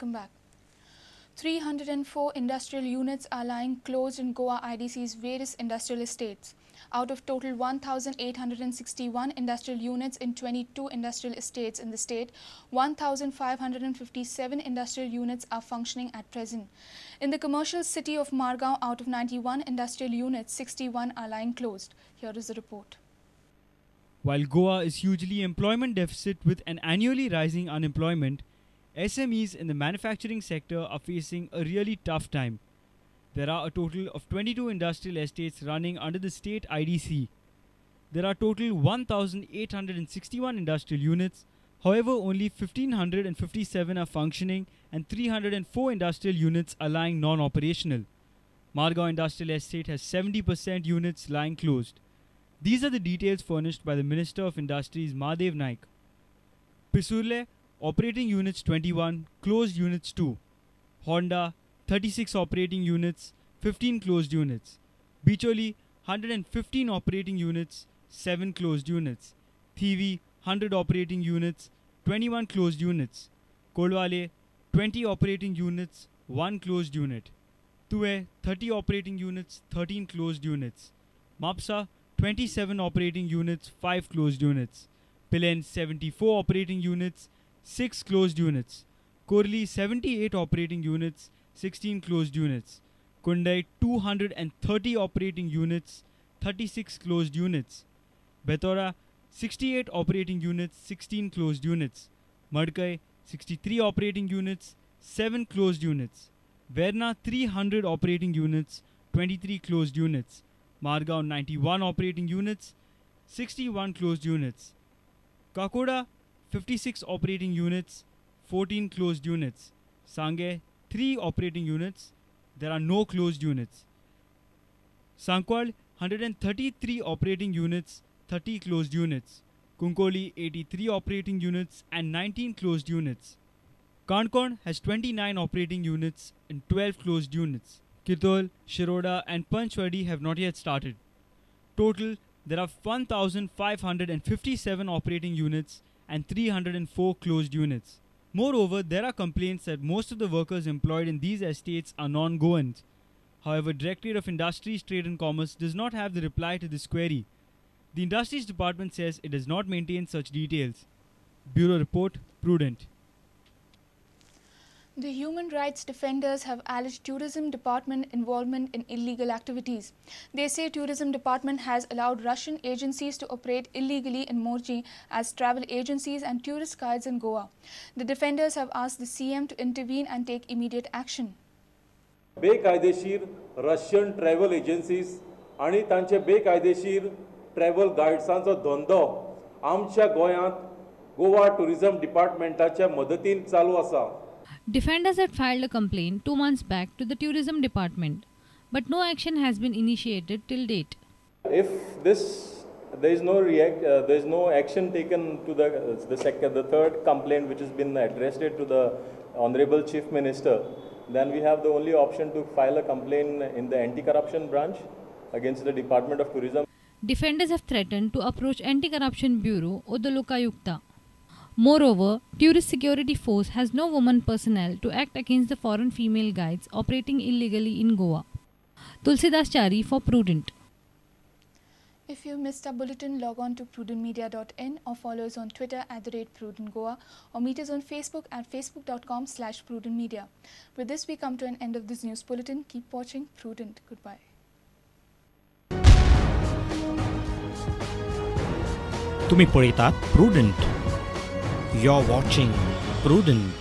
Welcome back. 304 industrial units are lying closed in Goa IDC's various industrial estates. Out of total 1,861 industrial units in 22 industrial estates in the state, 1,557 industrial units are functioning at present. In the commercial city of Margao, out of 91 industrial units, 61 are lying closed. Here is the report. While Goa is hugely employment deficit with an annually rising unemployment, SMEs in the manufacturing sector are facing a really tough time. There are a total of 22 industrial estates running under the state IDC. There are total 1,861 industrial units. However, only 1,557 are functioning and 304 industrial units are lying non-operational. Margao Industrial Estate has 70% units lying closed. These are the details furnished by the Minister of Industries Mahadev Naik. Pisurle, operating units 21, closed units 2. Honda, 36 operating units, 15 closed units. Bicholi, 115 operating units, 7 closed units. Thivi, 100 operating units, 21 closed units. Kodwale, 20 operating units, 1 closed unit. Tue, 30 operating units, 13 closed units. Mapsa, 27 operating units, 5 closed units. Pilen, 74 operating units, 6 closed units. Korli, 78 operating units, 16 closed units. Kundai, 230 operating units, 36 closed units. Betora, 68 operating units, 16 closed units. Madkai, 63 operating units, 7 closed units. Verna, 300 operating units, 23 closed units. Margao, 91 operating units, 61 closed units. Kakoda, 56 operating units, 14 closed units. Sange, 3 operating units, there are no closed units. Sankwal, 133 operating units, 30 closed units. Kunkoli, 83 operating units and 19 closed units. Kankon has 29 operating units and 12 closed units. Kitol, Shiroda and Panchwadi have not yet started. Total, there are 1,557 operating units and 304 closed units. Moreover, there are complaints that most of the workers employed in these estates are non-Goans. However, Directorate of Industries, Trade and Commerce does not have the reply to this query. The Industries Department says it does not maintain such details. Bureau Report, Prudent. The human rights defenders have alleged Tourism Department involvement in illegal activities. They say Tourism Department has allowed Russian agencies to operate illegally in Morji as travel agencies and tourist guides in Goa. The defenders have asked the CM to intervene and take immediate action. बेकायदेशीर Russian travel agencies आणि तांचे बेकायदेशीर travel गायड्सांचो धंदो आमच्या गोंयांत Goa tourism डिपार्टमेंटाच्या मदतीन चालू आसा. Defenders had filed a complaint 2 months back to the Tourism Department, but no action has been initiated till date. If there is no action taken to the third complaint which has been addressed to the Honorable Chief Minister, then we have the only option to file a complaint in the anti-corruption branch against the Department of Tourism. Defenders have threatened to approach Anti-Corruption Bureau or the Lokayukta. Moreover, Tourist Security Force has no woman personnel to act against the foreign female guides operating illegally in Goa. Tulsidas Chari for Prudent. If you missed our bulletin, log on to prudentmedia.in or follow us on Twitter @PrudentGoa or meet us on Facebook at facebook.com/prudentmedia. With this, we come to an end of this news bulletin. Keep watching Prudent. Goodbye. तुम्ही पळयतात Prudent. You're watching Prudent.